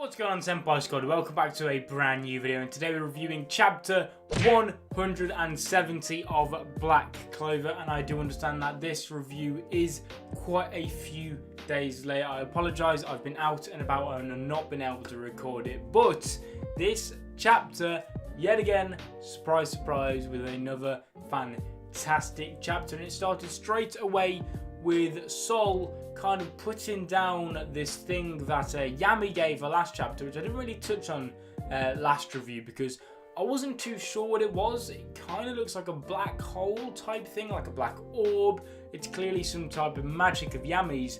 What's going on, Senpai Squad? Welcome back to a brand new video, and today we're reviewing chapter 170 of Black Clover, and I do understand that this review is quite a few days late. I apologise, I've been out and about and have not been able to record it, but this chapter, yet again, surprise surprise, with another fantastic chapter, and it started straight away with Sol kind of putting down this thing that Yami gave her last chapter, which I didn't really touch on last review because I wasn't too sure what it was. It kind of looks like a black hole type thing, like a black orb. It's clearly some type of magic of Yami's,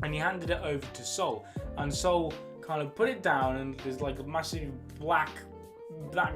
and he handed it over to Sol, and Sol kind of put it down, and there's like a massive black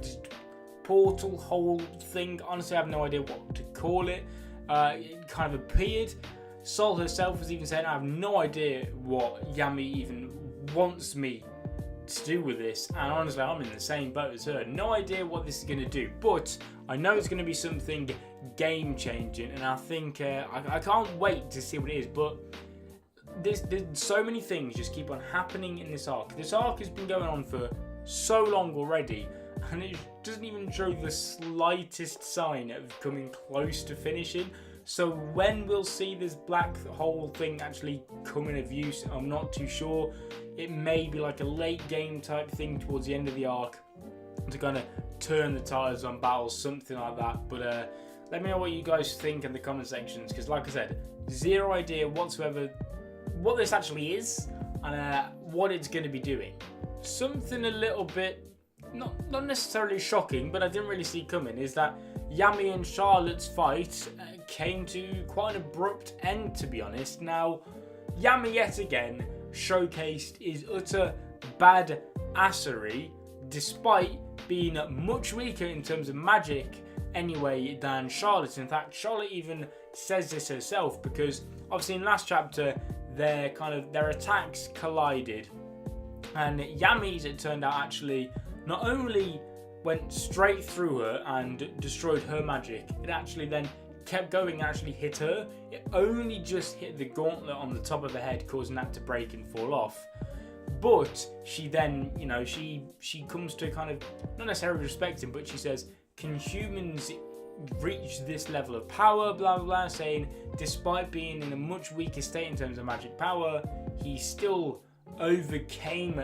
just portal hole thing. Honestly, I have no idea what to call it. It kind of appeared. Sol herself was even saying, I have no idea what Yami even wants me to do with this, and honestly I'm in the same boat as her. No idea what this is going to do, but I know it's going to be something game changing, and I think I can't wait to see what it is. But there's so many things just keep on happening in this arc. This arc has been going on for so long already, and it doesn't even show the slightest sign of coming close to finishing. So when we'll see this black hole thing actually come into use, I'm not too sure. It may be like a late game type thing towards the end of the arc to kind of turn the tides on battles, something like that. But let me know what you guys think in the comment sections, because like I said, zero idea whatsoever what this actually is and what it's going to be doing. Something a little bit not necessarily shocking, but I didn't really see coming, is that Yami and Charlotte's fight came to quite an abrupt end, to be honest. Now, Yami yet again showcased his utter badassery, despite being much weaker in terms of magic anyway than Charlotte. In fact, Charlotte even says this herself, because obviously in last chapter their attacks collided, and Yami's, it turned out, actually not only went straight through her and destroyed her magic, it actually then kept going and actually hit her. It only just hit the gauntlet on the top of her head, causing that to break and fall off. But she then, she comes to kind of, not necessarily respect him, but she says, can humans reach this level of power, blah blah blah, saying despite being in a much weaker state in terms of magic power, he still overcame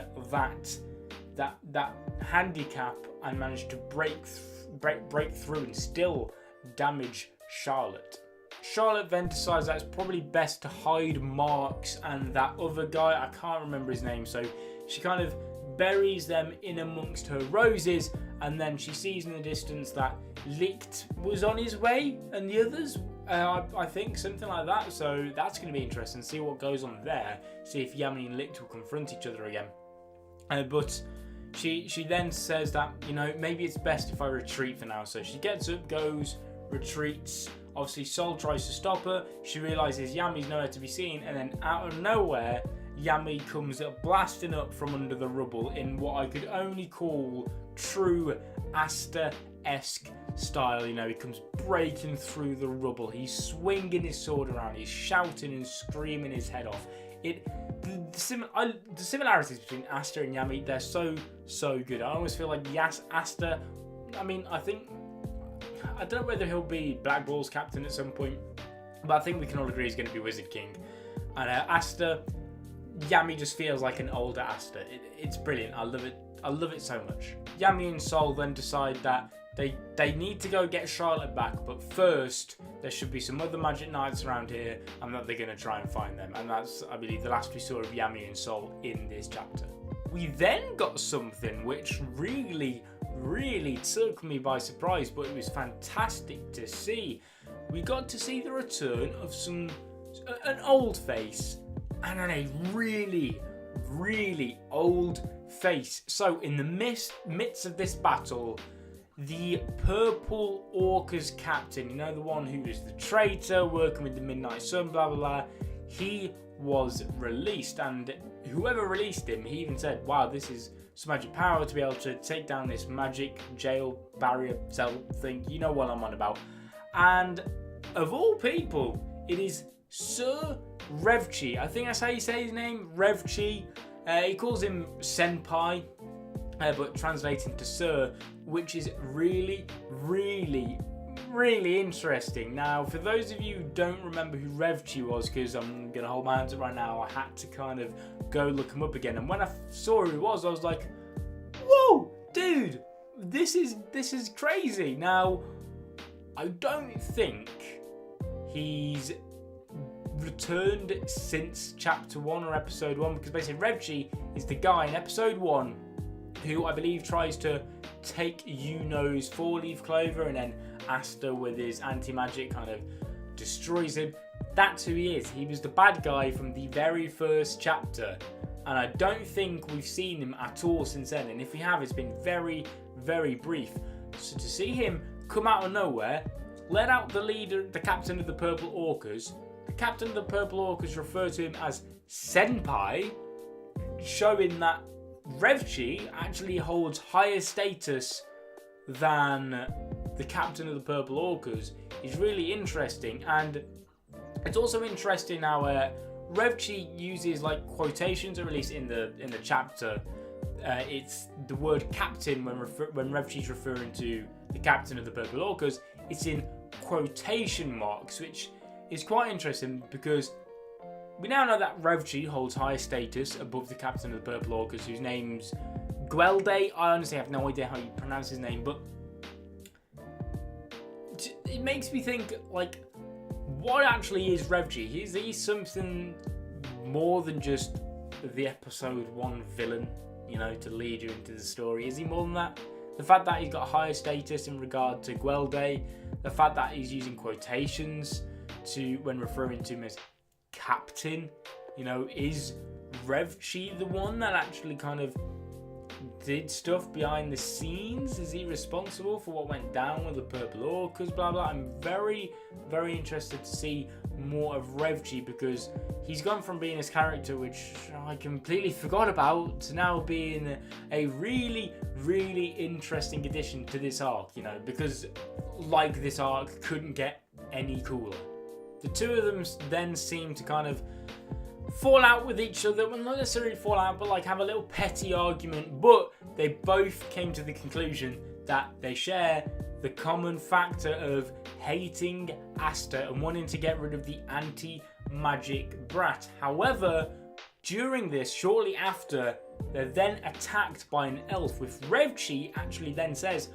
that handicap and managed to break through and still damage Charlotte. Charlotte then decides that it's probably best to hide Marks and that other guy, I can't remember his name, so she kind of buries them in amongst her roses, and then she sees in the distance that Licht was on his way and the others, I think, something like that. So that's going to be interesting, see what goes on there, see if Yami and Licht will confront each other again. But she then says that, maybe it's best if I retreat for now. So she gets up, goes, retreats. Obviously Sol tries to stop her. She realises Yami's nowhere to be seen, and then out of nowhere Yami comes blasting up from under the rubble in what I could only call true Asta-esque style. He comes breaking through the rubble. He's swinging his sword around. He's shouting and screaming his head off. The similarities between Asta and Yami, they're so good. I always feel like Asta, I don't know whether he'll be Black Ball's captain at some point, but I think we can all agree he's going to be Wizard King. And Asta, Yami just feels like an older Asta. It's brilliant. I love it so much. Yami and Sol then decide that they need to go get Charlotte back, but first there should be some other magic knights around here, and that they're going to try and find them. And that's, I believe, the last we saw of Yami and Sol in this chapter. We then got something which really took me by surprise, but it was fantastic to see. We got to see the return of an old face and a really old face. So in the midst of this battle, the Purple Orca's captain, the one who was the traitor working with the Midnight Sun, blah blah blah, he was released, and whoever released him, he even said, wow, this is some magic power to be able to take down this magic jail barrier cell thing. You know what I'm on about. And of all people, it is Sir Revchi. I think that's how you say his name, Revchi. He calls him Senpai, but translating to Sir, which is really, really, really interesting. Now, for those of you who don't remember who Revchi was, because I'm going to hold my hands up right now, I had to kind of go look him up again. And when I saw who he was, I was like, whoa, dude, this is crazy. Now, I don't think he's returned since chapter 1 or episode 1, because basically Revchi is the guy in episode 1 who I believe tries to take Yuno's 4-leaf clover, and then Asta with his anti-magic kind of destroys him. That's who he is. He was the bad guy from the very first chapter, and I don't think we've seen him at all since then, and if we have, it's been very, very brief. So to see him come out of nowhere, let out the leader, the captain of the Purple Orcas. The captain of the Purple Orcas referred to him as Senpai, showing that Revchi actually holds higher status than the captain of the Purple Orcas. Is really interesting, and it's also interesting how Revchi uses like quotations, or at least in the chapter, it's the word captain when Revchi's referring to the captain of the Purple Orcas. It's in quotation marks, which is quite interesting because we now know that Revchi holds higher status above the captain of the Purple Orcas, whose name's Guelde. I honestly have no idea how you pronounce his name, but it makes me think, like, what actually is Revchi? Is he something more than just the episode 1 villain, you know, to lead you into the story? Is he more than that? The fact that he's got higher status in regard to Guelde, the fact that he's using quotations when referring to him as captain, you know, is Revchi the one that actually kind of did stuff behind the scenes? Is he responsible for what went down with the Purple Orcas, blah blah? I'm very, very interested to see more of Revchi, because he's gone from being this character which I completely forgot about to now being a really, really interesting addition to this arc, you know, because like this arc couldn't get any cooler. The two of them then seem to kind of fall out with each other. Well, not necessarily fall out, but like have a little petty argument. But they both came to the conclusion that they share the common factor of hating Asta and wanting to get rid of the anti-magic brat. However, during this, shortly after, they're then attacked by an elf, with Revchi actually then says,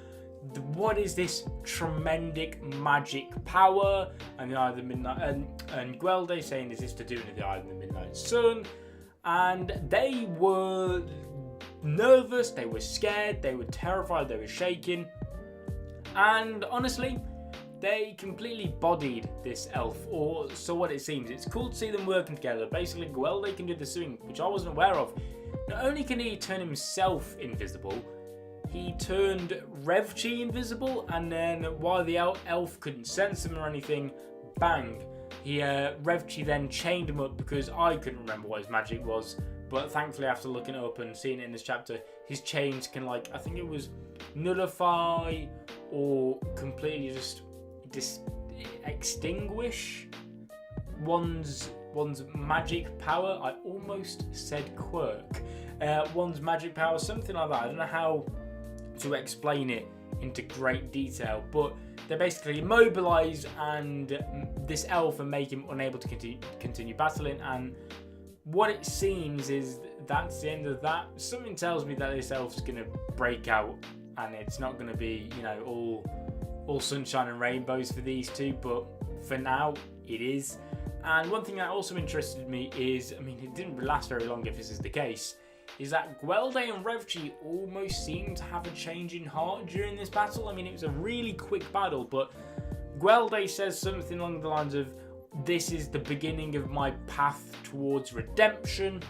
what is this tremendous magic power? And the Eye of the Midnight, and Guelde saying, is this to do with the Eye of the Midnight Sun? And they were nervous, they were scared, they were terrified, they were shaking. And honestly, they completely bodied this elf, or so what it seems. It's cool to see them working together. Basically, Guelde can do the swing, which I wasn't aware of. Not only can he turn himself invisible, he turned Revchi invisible, and then while the elf couldn't sense him or anything, bang, Revchi then chained him up, because I couldn't remember what his magic was, but thankfully after looking it up and seeing it in this chapter, his chains can, like, I think it was nullify or completely just extinguish one's magic power. I almost said quirk. One's magic power, something like that. I don't know how to explain it into great detail, but they basically immobilize this elf and make him unable to continue battling. And what it seems is that's the end of that. Something tells me that this elf's gonna break out, and it's not gonna be, you know, all sunshine and rainbows for these two, but for now it is. And one thing that also interested me is, I mean, it didn't last very long if this is the case, is that Guelde and Revchi almost seemed to have a change in heart during this battle. I mean, it was a really quick battle, but Guelde says something along the lines of, this is the beginning of my path towards redemption.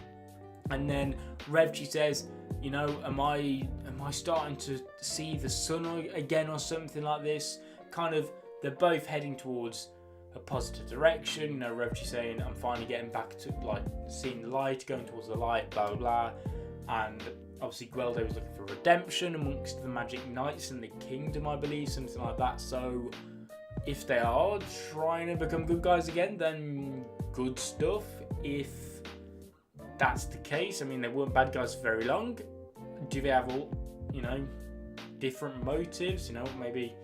And then Revchi says, you know, am I starting to see the sun again or something like this? Kind of, they're both heading towards a positive direction. You know, Revchi saying, I'm finally getting back to, like, seeing the light, going towards the light, blah, blah, blah. And obviously Guelde was looking for redemption amongst the Magic Knights and the Kingdom, I believe, something like that. So if they are trying to become good guys again, then good stuff. If that's the case. I mean, they weren't bad guys for very long. Do they have all, you know, different motives? You know, maybe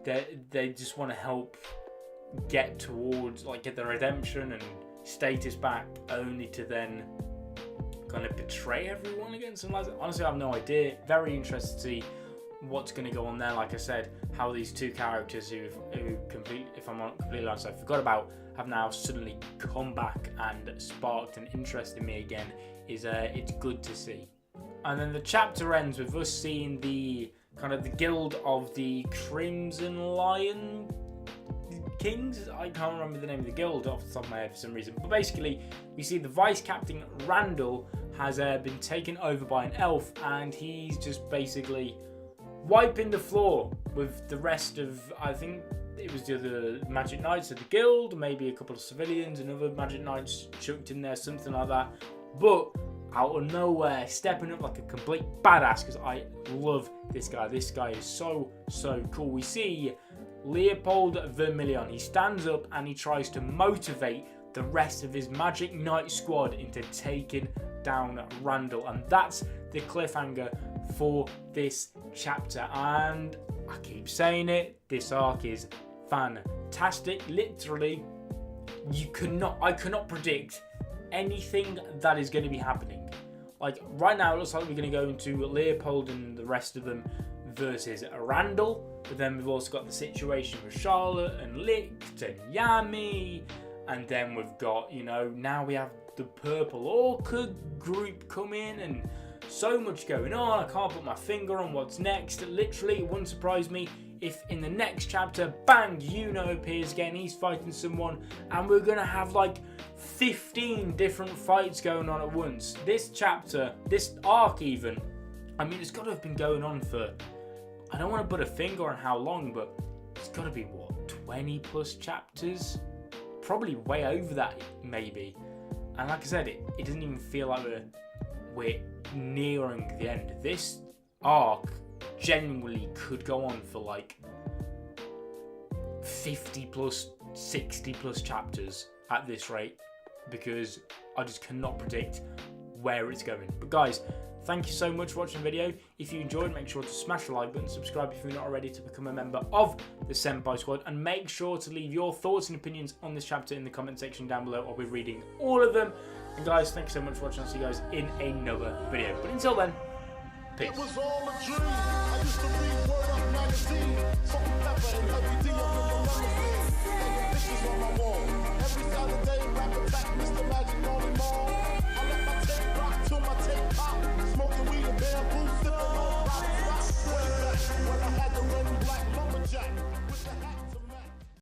they just want to help get towards, like, get the redemption and status back, only to then kind of betray everyone again. So honestly, I have no idea. Very interested to see what's going to go on there. Like I said, how these two characters who if I'm not completely honest, I forgot about, have now suddenly come back and sparked an interest in me again. It's good to see. And then the chapter ends with us seeing the kind of the guild of the Crimson Lion Kings. I can't remember the name of the guild off the top of my head for some reason. But basically, we see the vice captain Randall has been taken over by an elf, and he's just basically wiping the floor with the rest of, I think it was the other Magic Knights of the guild, maybe a couple of civilians, another Magic Knights chucked in there, something like that. But out of nowhere, stepping up like a complete badass, because I love this guy. This guy is so cool. We see Leopold Vermilion. He stands up and he tries to motivate the rest of his Magic Knight squad into taking down Randall, and that's the cliffhanger for this chapter. And I keep saying it, this arc is fantastic. Literally, I cannot predict anything that is going to be happening. Like right now, it looks like we're going to go into Leopold and the rest of them versus Randall. But then we've also got the situation with Charlotte and Licht and Yami, and then we've got, you know, now we have the Purple Orchid group come in, and so much going on. I can't put my finger on what's next. Literally, it wouldn't surprise me if in the next chapter, bang, Yuno appears again. He's fighting someone, and we're gonna have like 15 different fights going on at once. This chapter, this arc even, I mean, it's got to have been going on for, I don't want to put a finger on how long, but it's got to be, what, 20 plus chapters? Probably way over that, maybe. And like I said, it doesn't even feel like we're nearing the end. This arc genuinely could go on for like 50 plus, 60 plus chapters at this rate, because I just cannot predict where it's going. But guys, thank you so much for watching the video. If you enjoyed, make sure to smash the like button, subscribe if you're not already to become a member of the Senpai Squad, and make sure to leave your thoughts and opinions on this chapter in the comment section down below. I'll be reading all of them. And guys, thank you so much for watching. I'll see you guys in another video. But until then, peace. It was all a dream. I used to read Word Up magazine, salt and pepper and everything up in the limousine. Hanging pictures on my wall. Every Saturday, rap attack, Mr. Magic on the mall. I let my tape rock till my tape pop. Smoking weed.